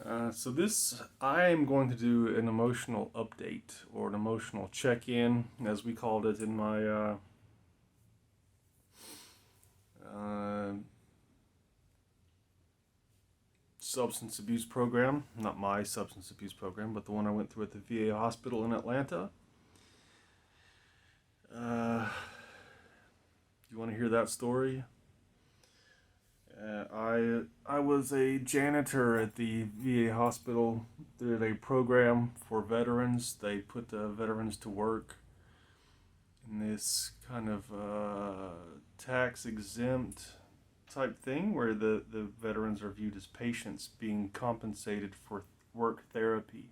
I am going to do an emotional update or an emotional check-in, as we called it in my uh, substance abuse program. Not my substance abuse program, but the one I went through at the VA hospital in Atlanta. Uh, you want to hear that story? I was a janitor at the VA hospital. Did a program for veterans. They put the veterans to work in this kind of tax exempt type thing where the veterans are viewed as patients being compensated for work therapy.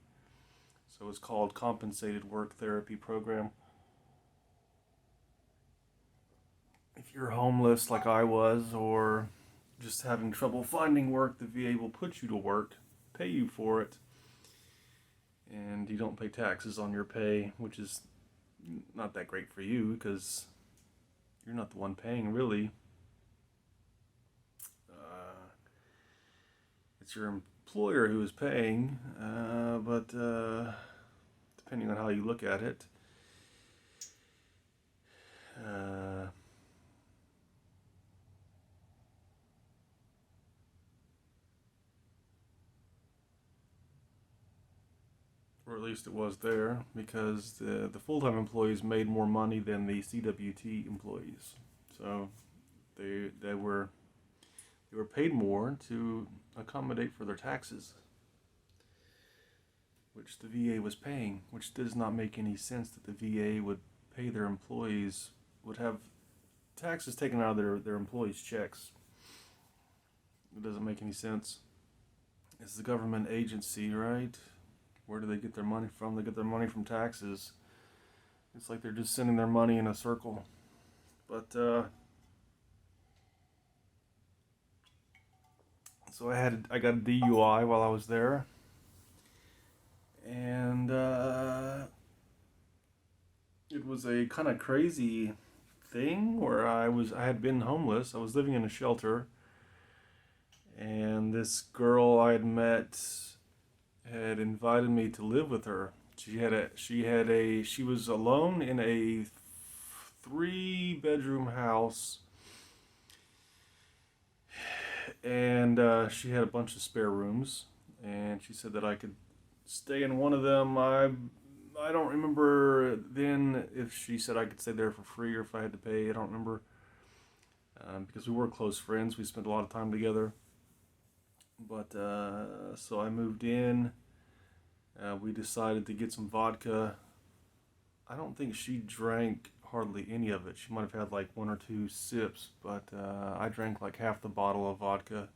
So it's called Compensated Work Therapy Program. If you're homeless like I was, or just having trouble finding work, the VA will put you to work, pay you for it, and you don't pay taxes on your pay, which is not that great for you because you're not the one paying, really. Uh, it's your employer who is paying, but depending on how you look at it, uh, or at least it was there, because the full time employees made more money than the CWT employees. So they were paid more to accommodate for their taxes, which the VA was paying, which does not make any sense that the VA would pay their employees, would have taxes taken out of their employees' checks. It doesn't make any sense. It's the government agency, right? Where do they get their money from? They get their money from taxes. It's like they're just sending their money in a circle. But so I got a DUI while I was there, and it was a kind of crazy thing where I had been homeless. I was living in a shelter, and this girl I had met had invited me to live with her. She was alone in a 3 bedroom house, and she had a bunch of spare rooms, and she said that I could stay in one of them. I don't remember then if she said I could stay there for free or if I had to pay. I don't remember, because we were close friends. We spent a lot of time together. But so I moved in. We decided to get some vodka. I don't think she drank hardly any of it. She might have had like 1 or 2 sips, but I drank like half the bottle of vodka,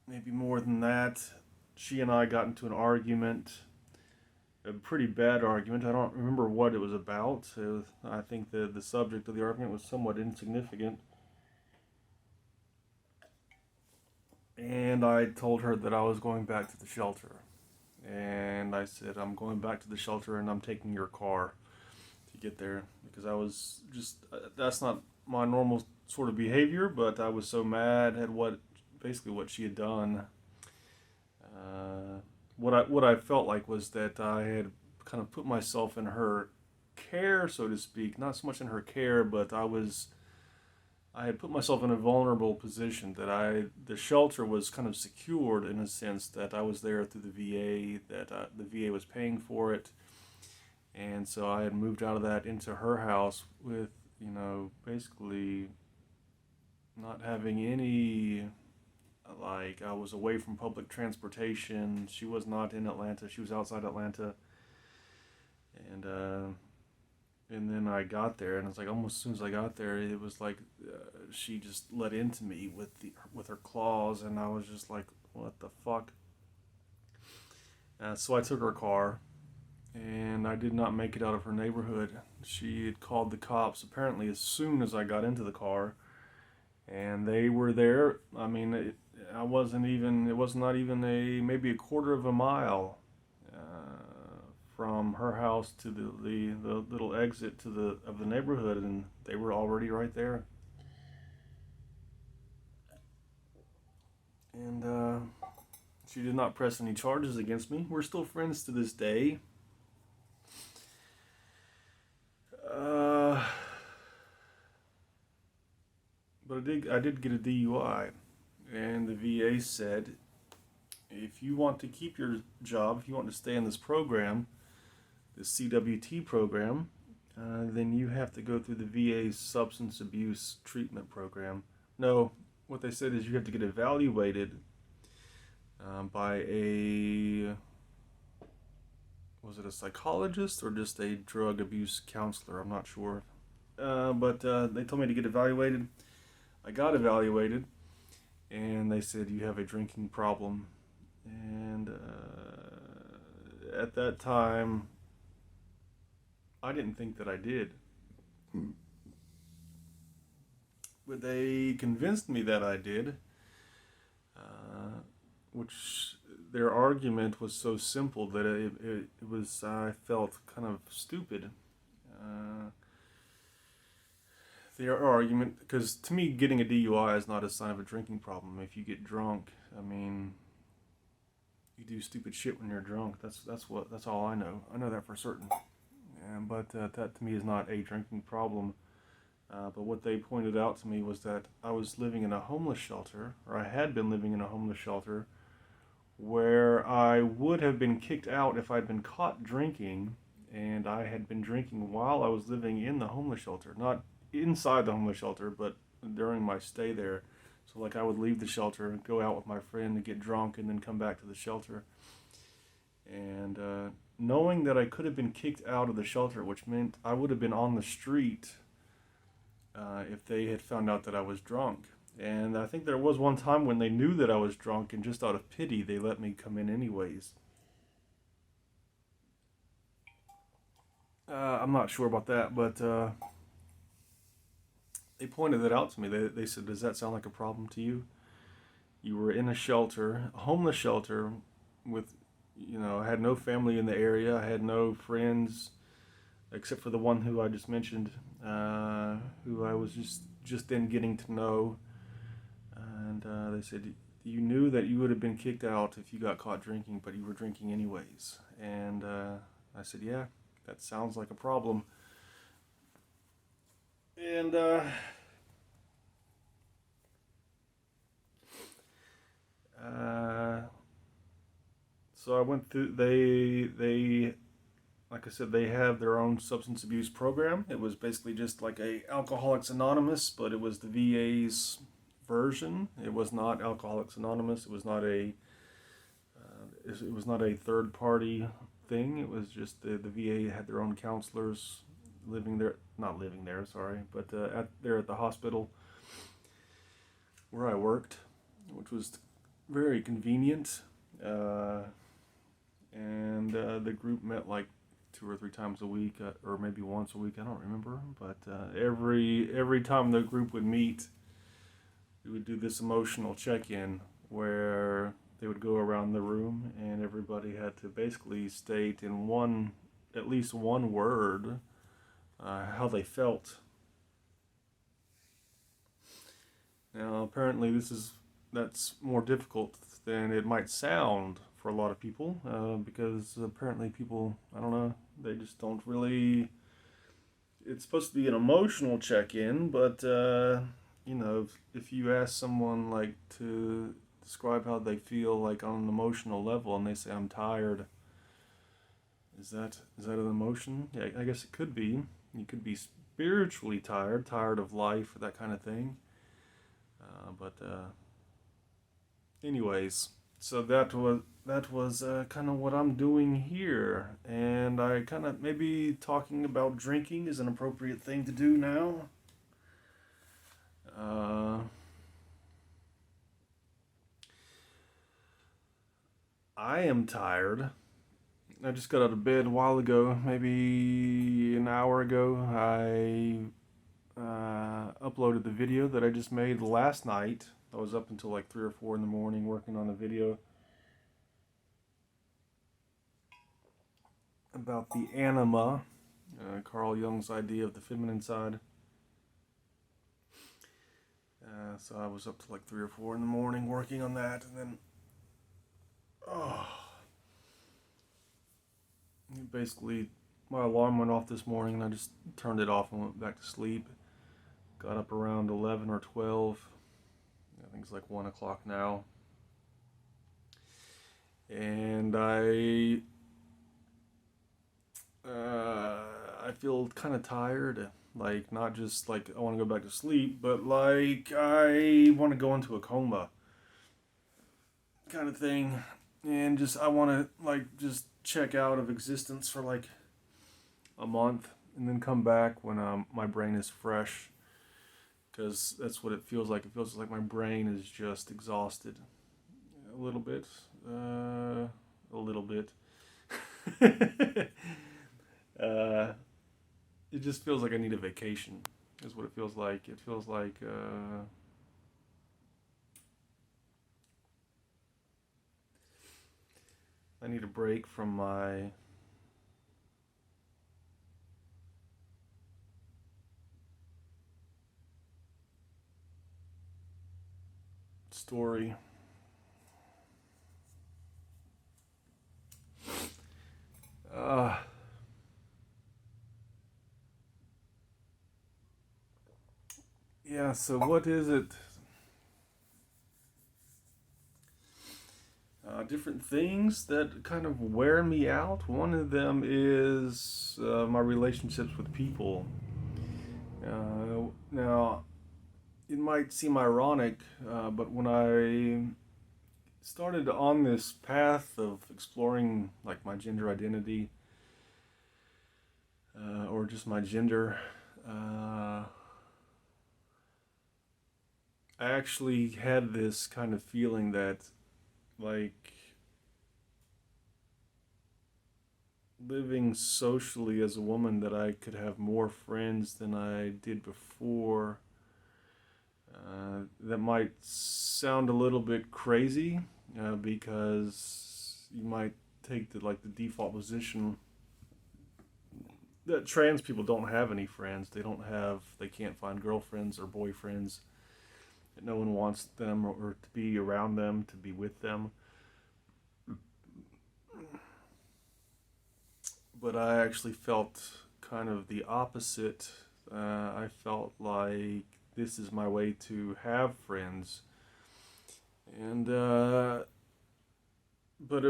maybe more than that. She and I got into an argument, a pretty bad argument. I don't remember what it was about. I think the subject of the argument was somewhat insignificant. And I told her that I was going back to the shelter. And I said, I'm going back to the shelter and I'm taking your car to get there, because I was just, that's not my normal sort of behavior, but I was so mad at basically what she had done. What I felt like was that I had kind of put myself in her care, so to speak, not so much in her care, but I had put myself in a vulnerable position, that the shelter was kind of secured in a sense that I was there through the VA, that the VA was paying for it. And so I had moved out of that into her house with, basically not having any, like, I was away from public transportation. She was not in Atlanta. She was outside Atlanta. And and then I got there, and it's like almost as soon as I got there, it was like she just let into me with her claws, and I was just like, what the fuck? So I took her car, and I did not make it out of her neighborhood. She had called the cops apparently as soon as I got into the car, and they were there. I mean, it was not even maybe a quarter of a mile from her house to the little exit of the neighborhood, and they were already right there. And She did not press any charges against me. We're still friends to this day. But I did get a DUI, and the VA said, if you want to keep your job, if you want to stay in this program, this CWT program, then you have to go through the VA's substance abuse treatment program. No, what they said is you have to get evaluated by was it a psychologist or just a drug abuse counselor? I'm not sure. But they told me to get evaluated. I got evaluated, and they said you have a drinking problem. And at that time, I didn't think that I did. But they convinced me that I did, which their argument was so simple that it was, I felt kind of stupid. Their argument, because to me, getting a DUI is not a sign of a drinking problem. If you get drunk, I mean, you do stupid shit when you're drunk. That's all I know. I know that for certain. But that to me is not a drinking problem. But what they pointed out to me was that I was living in a homeless shelter, or I had been living in a homeless shelter, where I would have been kicked out if I'd been caught drinking, and I had been drinking while I was living in the homeless shelter. Not inside the homeless shelter, but during my stay there. So like I would leave the shelter and go out with my friend to get drunk and then come back to the shelter. And knowing that I could have been kicked out of the shelter, which meant I would have been on the street if they had found out that I was drunk. And I think there was one time when they knew that I was drunk, and just out of pity they let me come in anyways. I'm not sure about that, but they pointed that out to me. They said, does that sound like a problem to you? You were in a shelter, a homeless shelter, with, I had no family in the area. I had no friends, except for the one who I just mentioned, who I was just then getting to know. And they said, you knew that you would have been kicked out if you got caught drinking, but you were drinking anyways. And I said, yeah, that sounds like a problem. And so I went through. They, like I said, they have their own substance abuse program. It was basically just like a Alcoholics Anonymous, but it was the VA's version. It was not Alcoholics Anonymous. It was not a third party thing. It was just the VA had their own counselors not living there, sorry, but there at the hospital where I worked, which was very convenient. And the group met like 2 or 3 times a week, or maybe once a week. I don't remember, but every time the group would meet, we would do this emotional check-in where they would go around the room, and everybody had to basically state in at least one word, how they felt. Now, apparently, that's more difficult than it might sound for a lot of people, because apparently people, I don't know, they just don't really. It's supposed to be an emotional check-in, but if you ask someone like to describe how they feel like on an emotional level, and they say I'm tired, is that an emotion? Yeah, I guess it could be. You could be spiritually tired of life, that kind of thing. But anyways, so that was kind of what I'm doing here, and I kind of maybe talking about drinking is an appropriate thing to do now. I am tired. I just got out of bed a while ago, maybe an hour ago. I uploaded the video that I just made last night. I was up until like 3 or 4 in the morning working on the video about the anima, Carl Jung's idea of the feminine side. So I was up to like 3 or 4 in the morning working on that, and then Oh, basically, my alarm went off this morning, and I just turned it off and went back to sleep. Got up around 11 or 12. I think it's like 1 o'clock now. And I feel kind of tired. Like, not just like I want to go back to sleep, but like I want to go into a coma kind of thing. And just, I want to like just check out of existence for like a month and then come back when my brain is fresh. Because that's what it feels like. It feels like my brain is just exhausted a little bit. A little bit. uh, it just feels like I need a vacation. Is what it feels like. It feels like I need a break from my story. Uh, yeah. So what is it? Different things that kind of wear me out. One of them is my relationships with people. Now, it might seem ironic, but when I started on this path of exploring like my gender identity, or just my gender, I actually had this kind of feeling that like living socially as a woman, that I could have more friends than I did before. That might sound a little bit crazy, because you might take the default position that trans people don't have any friends. They can't find girlfriends or boyfriends. That no one wants them or to be around them, to be with them. But I actually felt kind of the opposite. I felt like this is my way to have friends, and but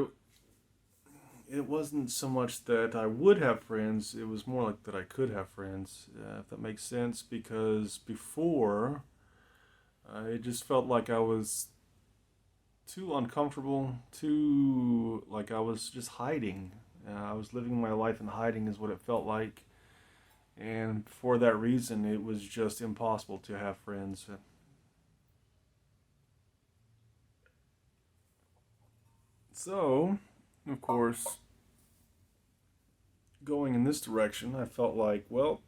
it wasn't so much that I would have friends. It was more like that I could have friends, if that makes sense. Because before, it just felt like I was too uncomfortable, too like I was just hiding. I was living my life in hiding, is what it felt like. And for that reason, it was just impossible to have friends. So, of course, going in this direction, I felt like, well,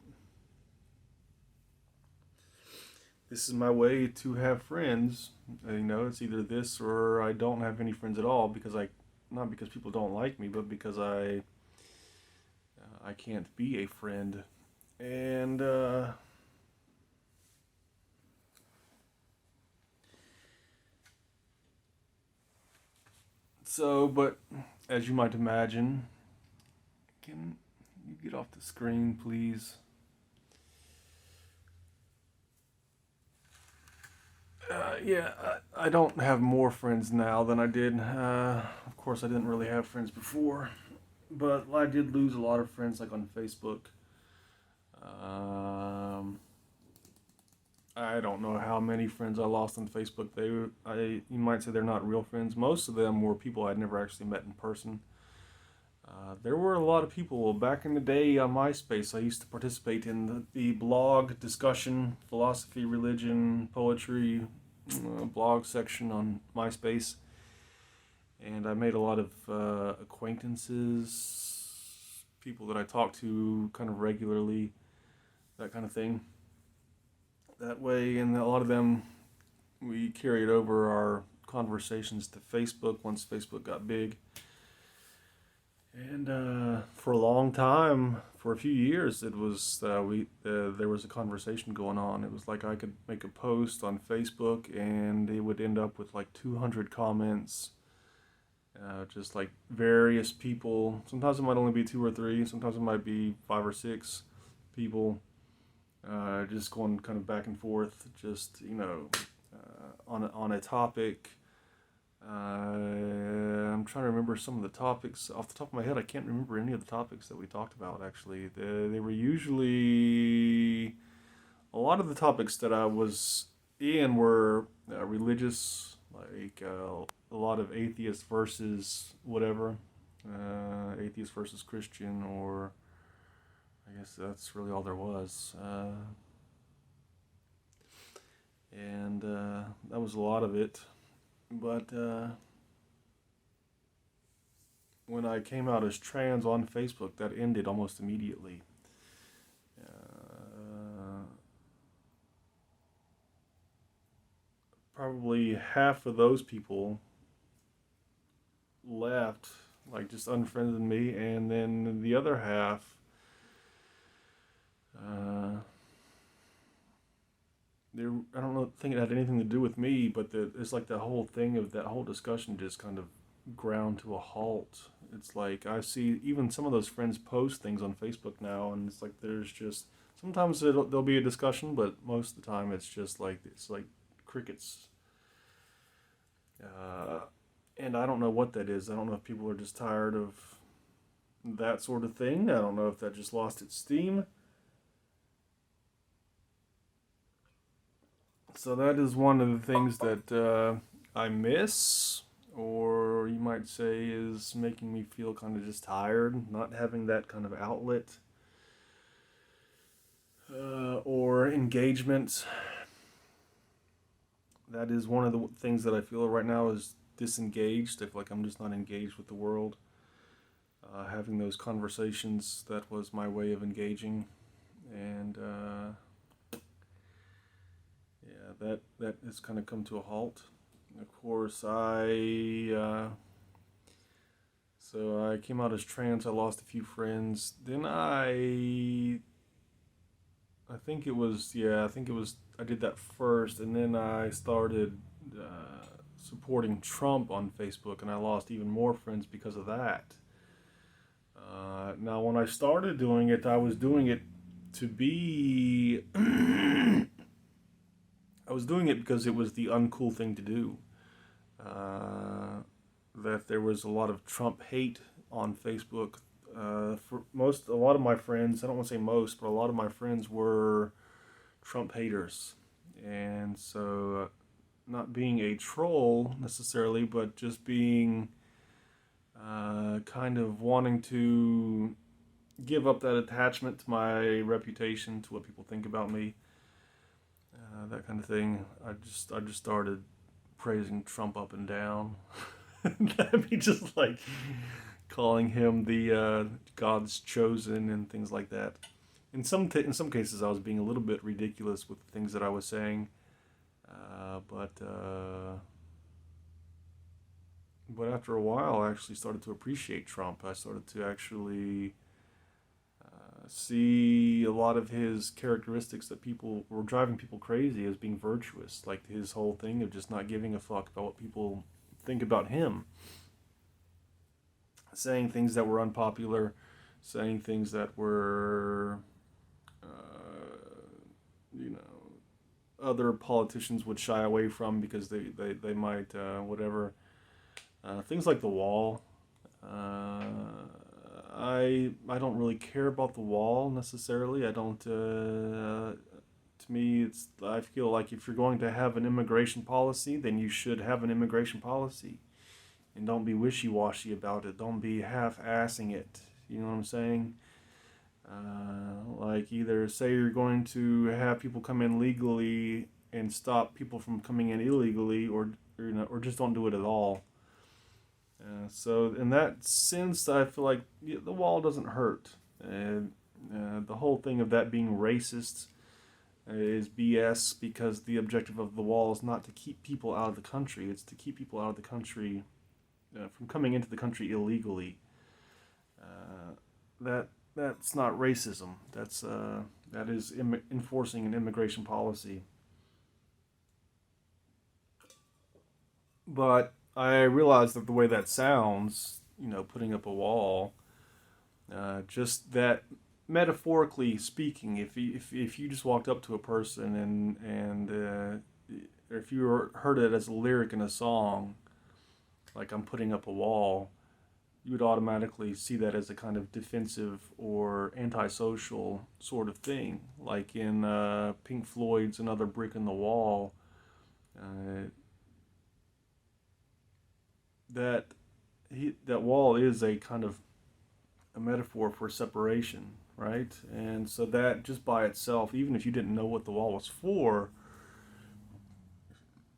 this is my way to have friends. It's either this or I don't have any friends at all, because not because people don't like me, but because I can't be a friend. And but as you might imagine, can you get off the screen, please? Yeah, I don't have more friends now than I did. Of course, I didn't really have friends before, but I did lose a lot of friends, like on Facebook. Um, I don't know how many friends I lost on Facebook. You might say they're not real friends. Most of them were people I'd never actually met in person. There were a lot of people back in the day on MySpace. I used to participate in the blog discussion, philosophy, religion, poetry, blog section on MySpace, and I made a lot of acquaintances, people that I talked to kind of regularly, that kind of thing. That way, and a lot of them, we carried over our conversations to Facebook once Facebook got big. And for a long time, for a few years, it was there was a conversation going on. It was like I could make a post on Facebook, and it would end up with like 200 comments, just like various people. Sometimes it might only be two or three. Sometimes it might be five or six people, just going kind of back and forth, just on a topic. I'm trying to remember some of the topics off the top of my head. I can't remember any of the topics that we talked about. Actually, they were usually a lot of the topics that I was in were religious, like a lot of atheist versus whatever, atheist versus Christian, or I guess that's really all there was. And that was a lot of it. But when I came out as trans on Facebook, that ended almost immediately. Probably half of those people left, like just unfriended me, and then the other half, uh, I don't know, think it had anything to do with me, but it's like the whole thing of that whole discussion just kind of ground to a halt. It's like I see even some of those friends post things on Facebook now, and it's like there's just sometimes there'll be a discussion, but most of the time it's like crickets. Uh, and I don't know what that is. I don't know if people are just tired of that sort of thing. I don't know if that just lost its steam. So that is one of the things that I miss, or you might say is making me feel kind of just tired, not having that kind of outlet or engagement. That is one of the things that I feel right now is disengaged. I feel like I'm just not engaged with the world. Having those conversations, that was my way of engaging, and yeah, that has kind of come to a halt. Of course, so I came out as trans. I lost a few friends. Then I think it was, yeah, I think it was, I did that first, and then I started supporting Trump on Facebook, and I lost even more friends because of that. Now, when I started doing it, I was doing it to be. I was doing it because it was the uncool thing to do. That there was a lot of Trump hate on Facebook. A lot of my friends, I don't want to say most, but a lot of my friends were Trump haters. And so, not being a troll necessarily, but just being kind of wanting to give up that attachment to my reputation, to what people think about me, that kind of thing. I just started praising Trump up and down. That'd be just like calling him the God's chosen and things like that. In some cases, I was being a little bit ridiculous with the things that I was saying, but after a while, I actually started to appreciate Trump. I started to actually see a lot of his characteristics that people were driving people crazy as being virtuous, like his whole thing of just not giving a fuck about what people think about him, saying things that were unpopular, saying things that were, you know, other politicians would shy away from because they might, whatever. Things like the wall. I don't really care about the wall necessarily. I don't. To me, it's I feel like if you're going to have an immigration policy, then you should have an immigration policy, and don't be wishy washy about it. Don't be half assing it. You know what I'm saying? Like either say you're going to have people come in legally and stop people from coming in illegally, or just don't do it at all. So in that sense, I feel like the wall doesn't hurt. And the whole thing of that being racist is BS because the objective of the wall is not to keep people out of the country. It's to keep people out of the country from coming into the country illegally. That's not racism. That is enforcing an immigration policy. But I realized that the way that sounds, putting up a wall, just that metaphorically speaking, if you just walked up to a person or if you heard it as a lyric in a song, like I'm putting up a wall, you would automatically see that as a kind of defensive or antisocial sort of thing. Like in Pink Floyd's Another Brick in the Wall, uh, that that wall is a kind of a metaphor for separation, right? And so that just by itself, even if you didn't know what the wall was for,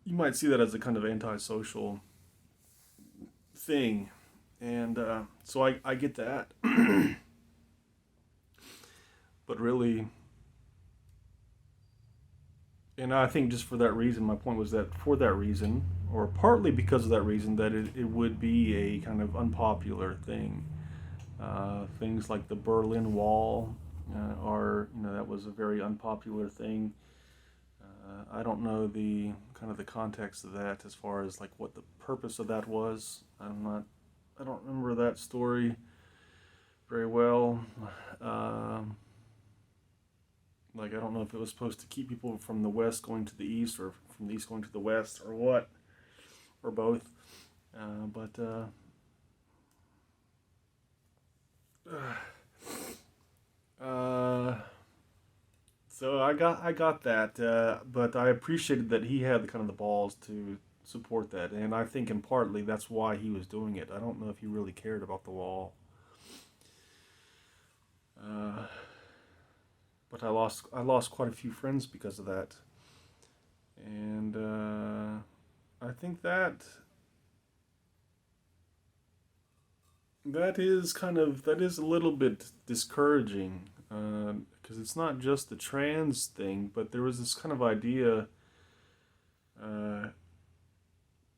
you might see that as a kind of antisocial thing. And so I get that. But really, and I think just for that reason, my point was that for that reason, or partly because of that reason, that it would be a kind of unpopular thing. Things like the Berlin Wall that was a very unpopular thing. I don't know the kind of the context of that as far as like what the purpose of that was. I don't remember that story very well. Um, like I don't know if it was supposed to keep people from the west going to the east or from the east going to the west or what or both. But uh, so I got that, but I appreciated that he had the kind of the balls to support that, and I think in partly that's why he was doing it. I don't know if he really cared about the wall, uh, but I lost quite a few friends because of that, and I think that is a little bit discouraging because it's not just the trans thing, but there was this kind of idea uh,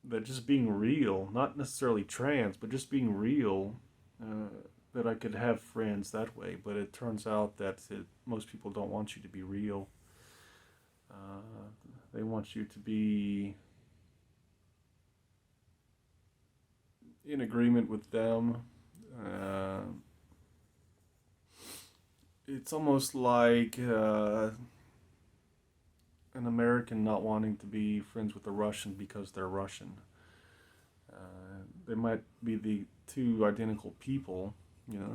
that just being real, not necessarily trans, but just being real, uh, that I could have friends that way. But it turns out that most people don't want you to be real. Uh, they want you to be in agreement with them. Uh, it's almost like an American not wanting to be friends with a Russian because they're Russian. They might be the two identical people,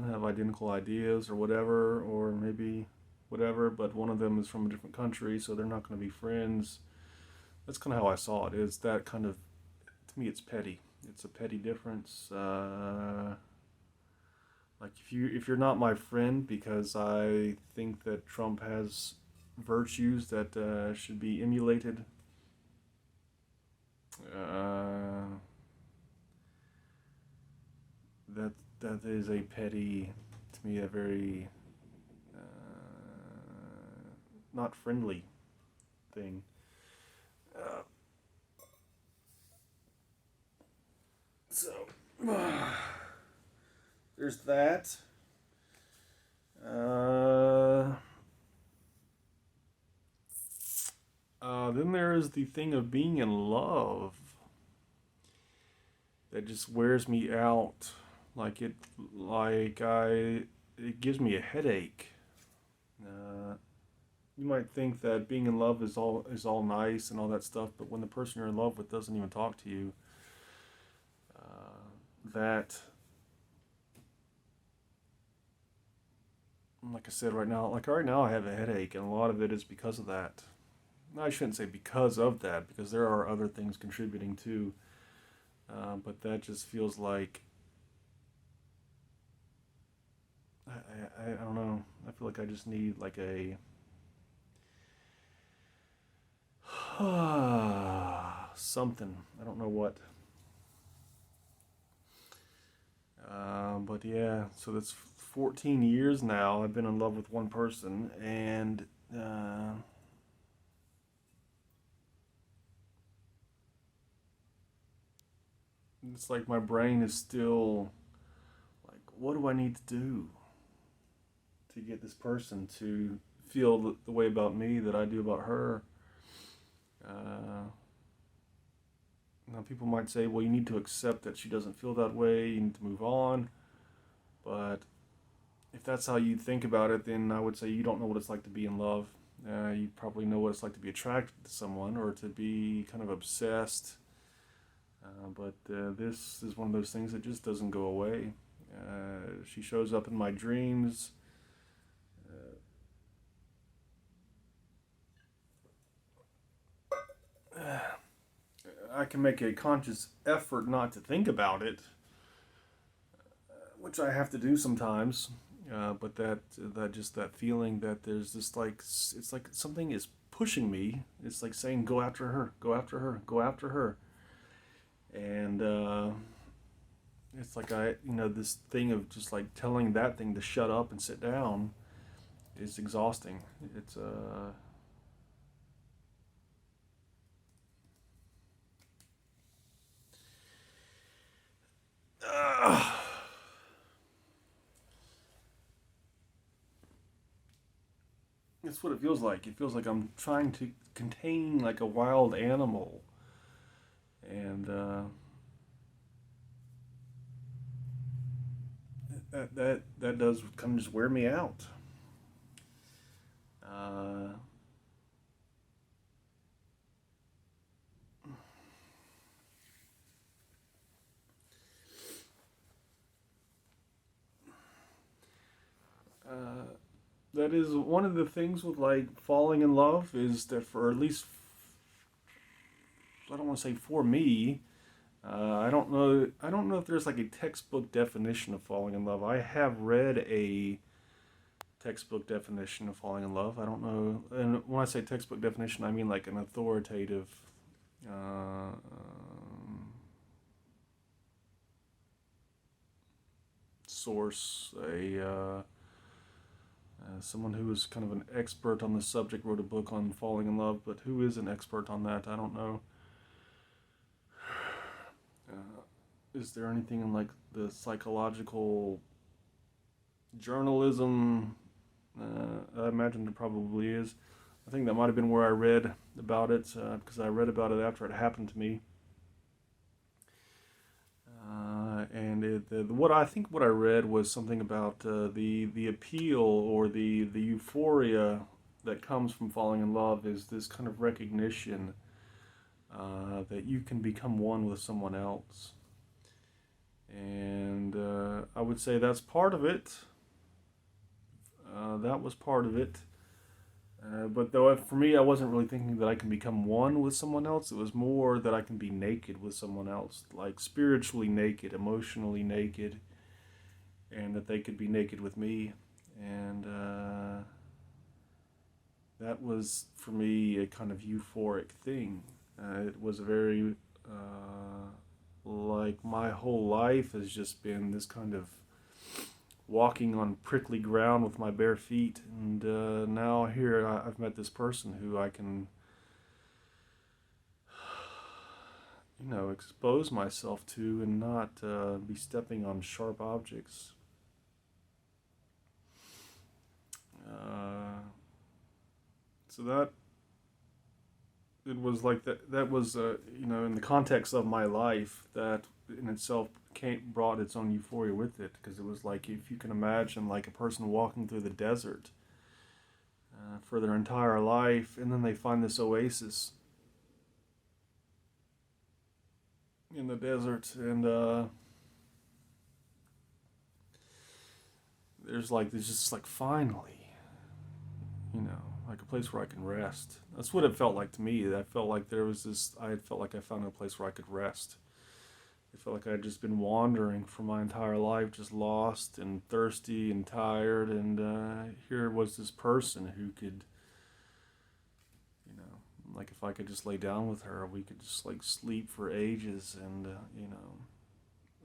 have identical ideas or whatever, or maybe whatever, but one of them is from a different country, so they're not going to be friends. That's kind of how I saw it. Is that kind of, to me, it's petty. It's a petty difference. Like if you're not my friend because I think that Trump has virtues that should be emulated, uh, that that is a petty, to me, a very not friendly thing. Uh, so there's that. Uh, then there is the thing of being in love that just wears me out. Like it gives me a headache. Uh, you might think that being in love is all nice and all that stuff, but when the person you're in love with doesn't even talk to you, that, like I said, right now I have a headache, and a lot of it is because of that. I shouldn't say because of that, because there are other things contributing too. But that just feels like I don't know. I feel like I just need like a something. I don't know what. But yeah, so that's 14 years now. I've been in love with one person, and it's like my brain is still like, what do I need to do to get this person to feel the way about me that I do about her? Uh, Now, people might say, well, you need to accept that she doesn't feel that way, you need to move on. But if that's how you think about it, then I would say you don't know what it's like to be in love. You probably know what it's like to be attracted to someone or to be kind of obsessed. But this is one of those things that just doesn't go away. She shows up in my dreams. I can make a conscious effort not to think about it, which I have to do sometimes. But that feeling that there's this like it's like something is pushing me. It's like saying, "Go after her, go after her, go after her," and it's like this thing of just like telling that thing to shut up and sit down is exhausting. It's uh, That's what it feels like. It feels like I'm trying to contain like a wild animal, and that does kind of just wear me out. Uh, uh, that is one of the things with like falling in love is that for at least I don't want to say for me. I don't know. I don't know if there's like a textbook definition of falling in love. I have read a textbook definition of falling in love. I don't know. And when I say textbook definition, I mean like an authoritative source, someone who is kind of an expert on the subject wrote a book on falling in love, but who is an expert on that? I don't know. Is there anything in like the psychological journalism? I imagine there probably is. I think that might have been where I read about it because I read about it after it happened to me. What I think what I read was something about the appeal or the euphoria that comes from falling in love is this kind of recognition that you can become one with someone else, and I would say that's part of it. That was part of it. But though for me, I wasn't really thinking that I can become one with someone else. It was more that I can be naked with someone else, like spiritually naked, emotionally naked, and that they could be naked with me. And that was for me a kind of euphoric thing. It was very like my whole life has just been this kind of walking on prickly ground with my bare feet, and now here I've met this person who I can, expose myself to and not be stepping on sharp objects. Uh, so that it was like that. That was in the context of my life that in itself brought its own euphoria with it because it was like if you can imagine like a person walking through the desert for their entire life and then they find this oasis in the desert and there's just like finally like a place where I can rest. That's what it felt like to me. I felt like there was this I felt like I found a place where I could rest. I felt like I had just been wandering for my entire life, just lost and thirsty and tired. And here was this person who could, like if I could just lay down with her, we could just like sleep for ages and,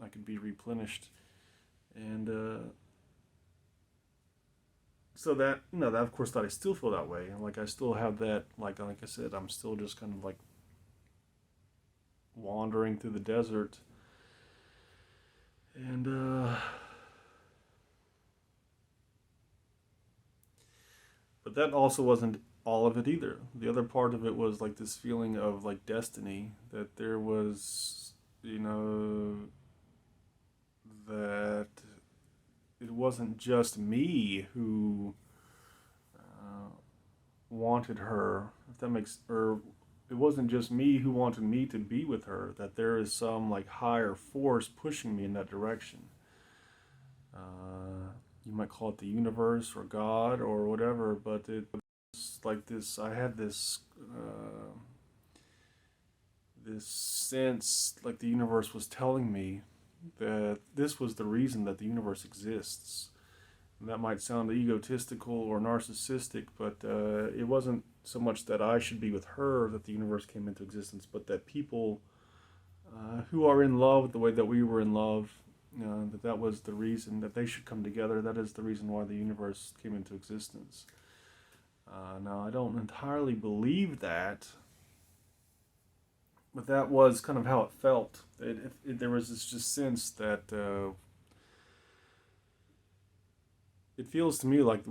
I could be replenished. And so that, that of course that I still feel that way. Like I still have that, like I said, I'm still just kind of like wandering through the desert and but that also wasn't all of it either. The other part of it was like this feeling of like destiny, that there was, you know, that it wasn't just me who wanted her, if that makes, or it wasn't just me who wanted me to be with her, that there is some like higher force pushing me in that direction. You might call it the universe or God or whatever, but it's like this. I had this sense, like the universe was telling me that this was the reason that the universe exists. And that might sound egotistical or narcissistic, but it wasn't so much that I should be with her that the universe came into existence, but that people who are in love the way that we were in love, that was the reason that they should come together. That is the reason why the universe came into existence. Now, I don't entirely believe that, but that was kind of how it felt. There was this just sense that it feels to me like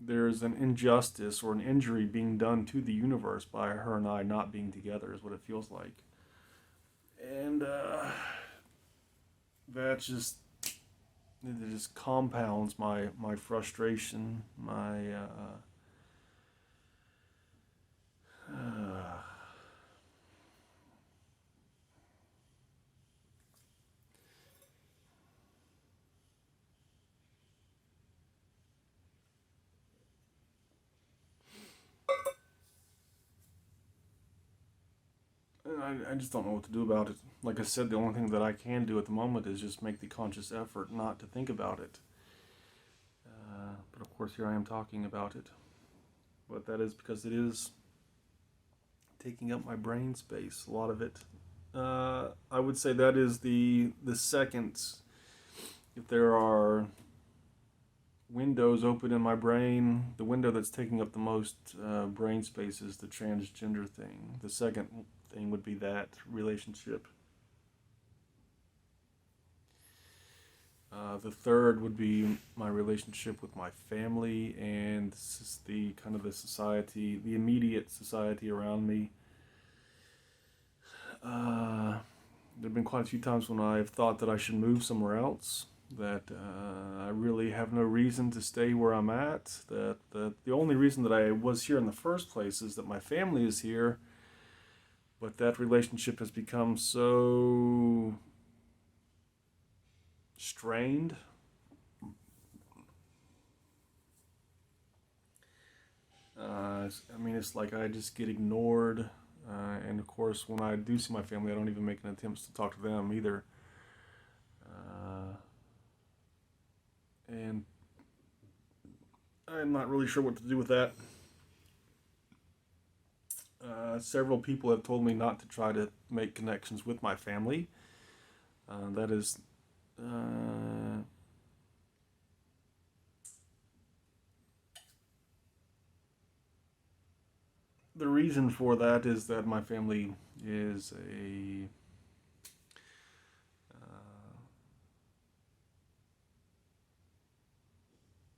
there's an injustice or an injury being done to the universe by her and I not being together, is what it feels like. And that just, it just compounds my frustration, my I just don't know what to do about it. Like I said, the only thing that I can do at the moment is just make the conscious effort not to think about it. But of course, here I am talking about it. But that is because it is taking up my brain space, a lot of it. I would say that is the second. If there are windows open in my brain, the window that's taking up the most brain space is the transgender thing. The second thing would be that relationship. The third would be my relationship with my family and the kind of the society, the immediate society around me. There have been quite a few times when I've thought that I should move somewhere else, that I really have no reason to stay where I'm at, that the only reason that I was here in the first place is that my family is here, but that relationship has become so strained. I mean, it's like I just get ignored. And of course, when I do see my family, I don't even make an attempt to talk to them either. And I'm not really sure what to do with that. Several people have told me not to try to make connections with my family. That is the reason for that is that my family is a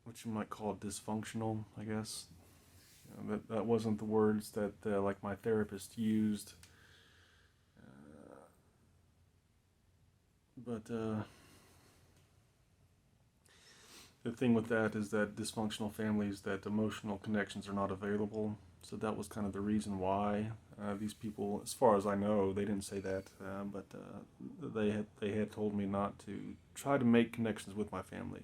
what you might call dysfunctional, I guess. That wasn't the words that like my therapist used, but the thing with that is that dysfunctional families, that emotional connections are not available. So that was kind of the reason why these people, as far as I know, they didn't say that, but they had told me not to try to make connections with my family.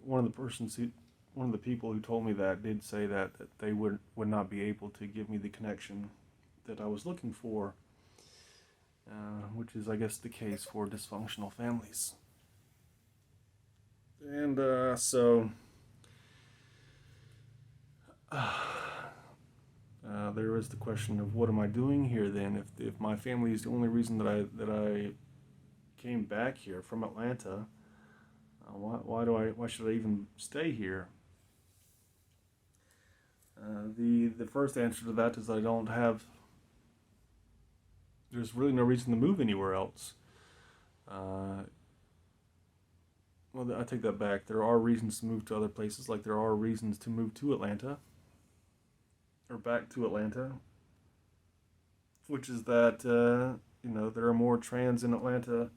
One of the persons who, one of the people who told me that did say that they would not be able to give me the connection that I was looking for, which is, I guess, the case for dysfunctional families. And so there is the question of what am I doing here then? If my family is the only reason that I came back here from Atlanta, why should I even stay here? The first answer to that is I don't have. There's really no reason to move anywhere else. well, I take that back. There are reasons to move to other places, like there are reasons to move to Atlanta or back to Atlanta, which is that there are more trans in Atlanta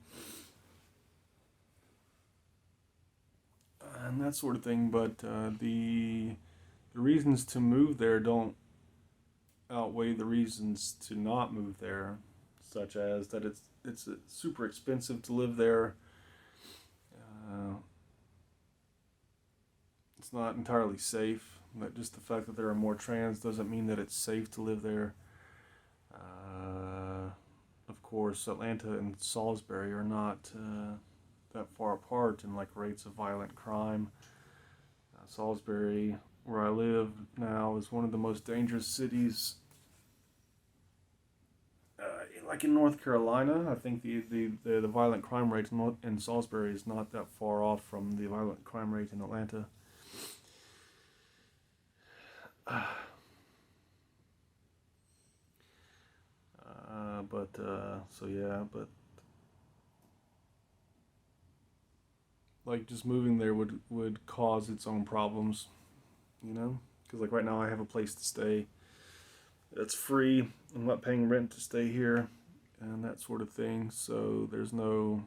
and that sort of thing. But the reasons to move there don't outweigh the reasons to not move there, such as that it's super expensive to live there. Uh, it's not entirely safe. But just the fact that there are more trans doesn't mean that it's safe to live there. Of course, Atlanta and Salisbury are not that far apart in like rates of violent crime. Salisbury, where I live now, is one of the most dangerous cities. Like in North Carolina, I think the violent crime rate in Salisbury is not that far off from the violent crime rate in Atlanta. So yeah, but like just moving there would cause its own problems, you know? Because like right now I have a place to stay that's free. I'm not paying rent to stay here and that sort of thing. So there's no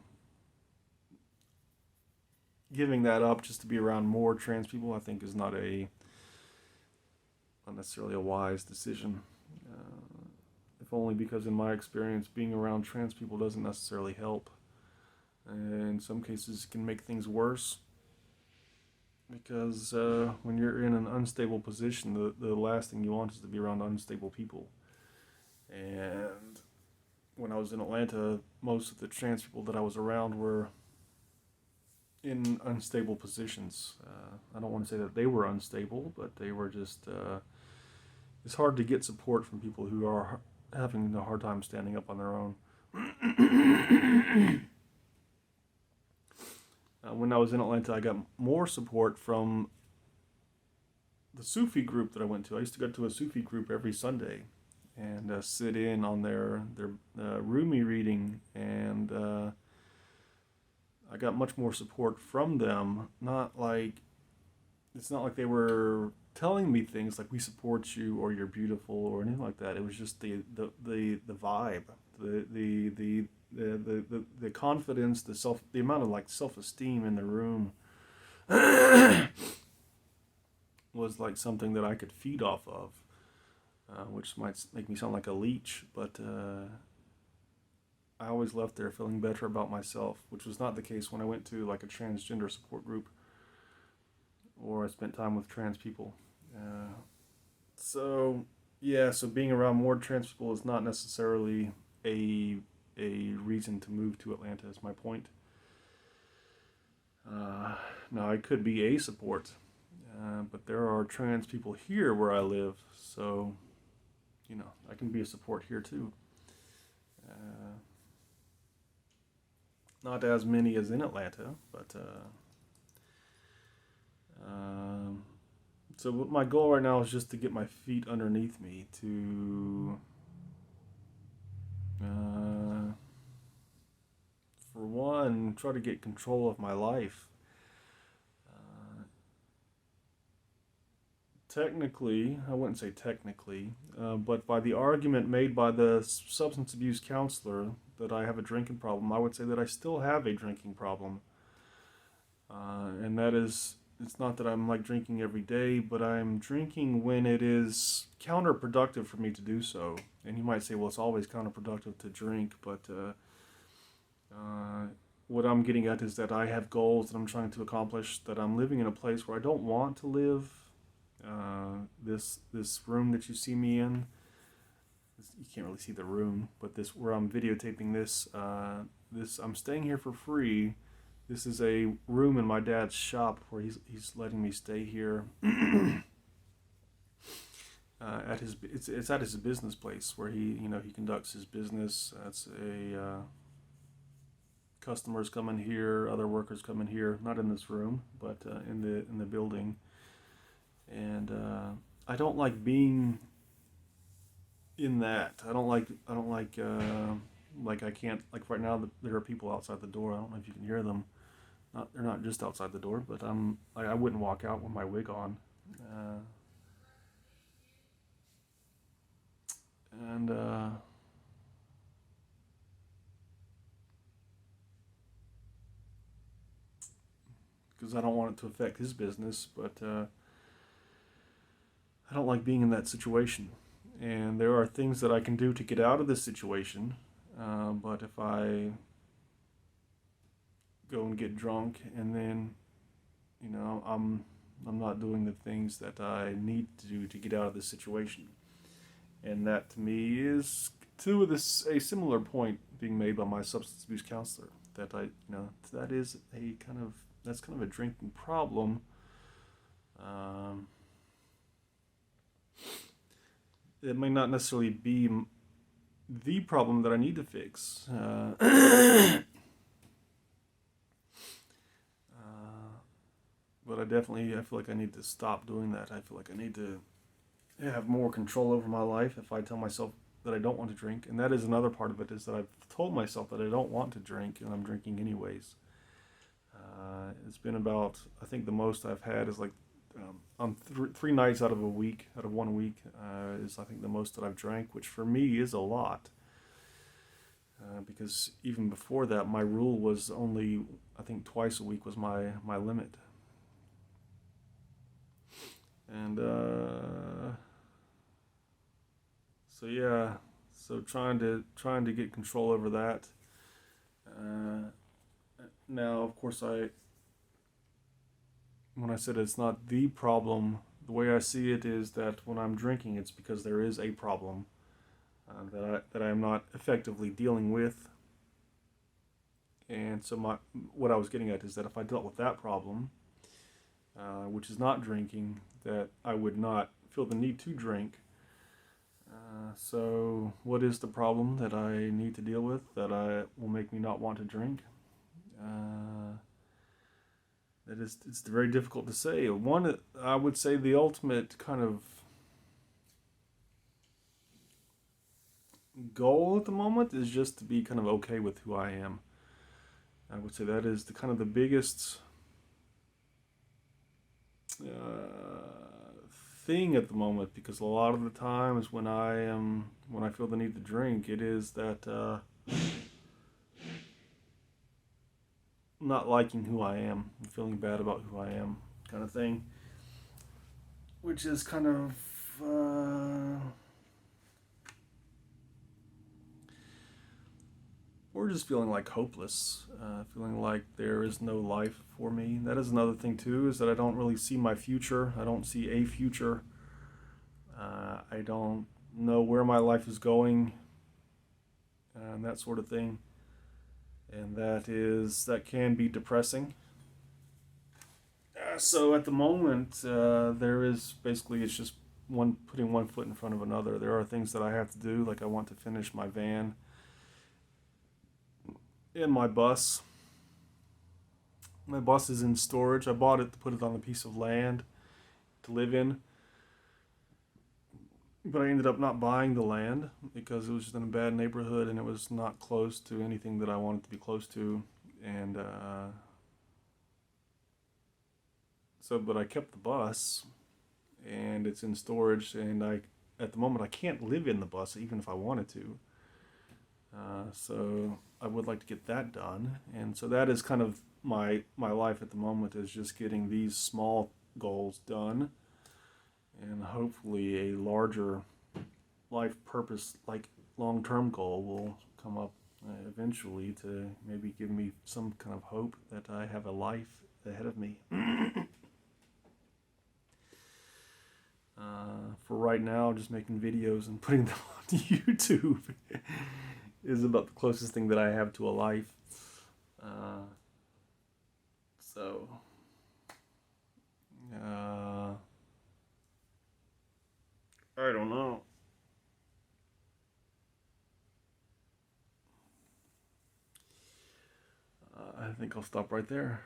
giving that up just to be around more trans people. I think is not necessarily a wise decision. If only because in my experience, being around trans people doesn't necessarily help. And in some cases, it can make things worse. Because when you're in an unstable position, the last thing you want is to be around unstable people. And when I was in Atlanta, most of the trans people that I was around were in unstable positions. I don't want to say that they were unstable, but they were just. It's hard to get support from people who are having a hard time standing up on their own. When I was in Atlanta, I got more support from the Sufi group that I went to. I used to go to a Sufi group every Sunday and sit in on their Rumi reading, and I got much more support from them. It's not like they were telling me things like "we support you" or "you're beautiful" or anything like that. It was just the vibe, the confidence, the amount of like self-esteem in the room was like something that I could feed off of, which might make me sound like a leech, but I always left there feeling better about myself, which was not the case when I went to like a transgender support group or I spent time with trans people. So yeah, so being around more trans people is not necessarily a reason to move to Atlanta. Is my point. Now I could be a support, but there are trans people here where I live, so I can be a support here too. Uh, Not as many as in Atlanta, but um, so my goal right now is just to get my feet underneath me to, uh, for one, try to get control of my life. Uh, Technically, I wouldn't say technically, but by the argument made by the substance abuse counselor that I have a drinking problem, I would say that I still have a drinking problem. And that is, it's not that I'm like drinking every day, but I'm drinking when it is counterproductive for me to do so. And you might say, well, it's always counterproductive to drink, but what I'm getting at is that I have goals that I'm trying to accomplish, that I'm living in a place where I don't want to live. This room that you see me in, you can't really see the room, but this where I'm videotaping this, I'm staying here for free. This is a room in my dad's shop where he's letting me stay here. At his it's at his business place where he conducts his business. That's a customers come in here, other workers come in here, not in this room, but in the building. And I don't like being in that. I don't like I can't, like right now there are people outside the door. I don't know if you can hear them. Not they're not just outside the door, but I wouldn't walk out with my wig on. Uh, and Because I don't want it to affect his business, but I don't like being in that situation. And there are things that I can do to get out of this situation, but if I go and get drunk and then, I'm not doing the things that I need to do to get out of this situation. And that to me is to this a similar point being made by my substance abuse counselor that that is a kind of that's kind of a drinking problem. Um, it may not necessarily be the problem that I need to fix. But I feel like I need to stop doing that. I feel like I need to have more control over my life if I tell myself that I don't want to drink. And that is another part of it, is that I've told myself that I don't want to drink and I'm drinking anyways. It's been about, I think the most I've had is like on 3 nights out of 1 week, is I think the most that I've drank, which for me is a lot. Because even before that, my rule was only, I think twice a week was my limit. And so yeah, so trying to get control over that. Uh, Now, of course, when I said it's not the problem, the way I see it is that when I'm drinking, it's because there is a problem that I'm not effectively dealing with. And so what I was getting at is that if I dealt with that problem, which is not drinking, that I would not feel the need to drink. So what is the problem that I need to deal with that will make me not want to drink? It's very difficult to say. One, I would say the ultimate kind of goal at the moment is just to be kind of okay with who I am. I would say that is the kind of the biggest thing at the moment, because a lot of the times when I feel the need to drink, it is that not liking who I am, feeling bad about who I am, kind of thing, which is kind of or just feeling like hopeless, feeling like there is no life for me. That is another thing too, is that I don't really see my future. I don't see a future. I don't know where my life is going, and that sort of thing. And that can be depressing. So at the moment, there is basically, it's just putting one foot in front of another. There are things that I have to do, like I want to finish my van and my bus. My bus is in storage. I bought it to put it on a piece of land to live in, but I ended up not buying the land because it was just in a bad neighborhood and it was not close to anything that I wanted to be close to. And but I kept the bus, and it's in storage. And at the moment, I can't live in the bus even if I wanted to. So I would like to get that done, and so that is kind of my life at the moment, is just getting these small goals done, and hopefully a larger life purpose, like long-term goal, will come up eventually to maybe give me some kind of hope that I have a life ahead of me. For right now, just making videos and putting them on YouTube is about the closest thing that I have to a life. So, I don't know. I think I'll stop right there.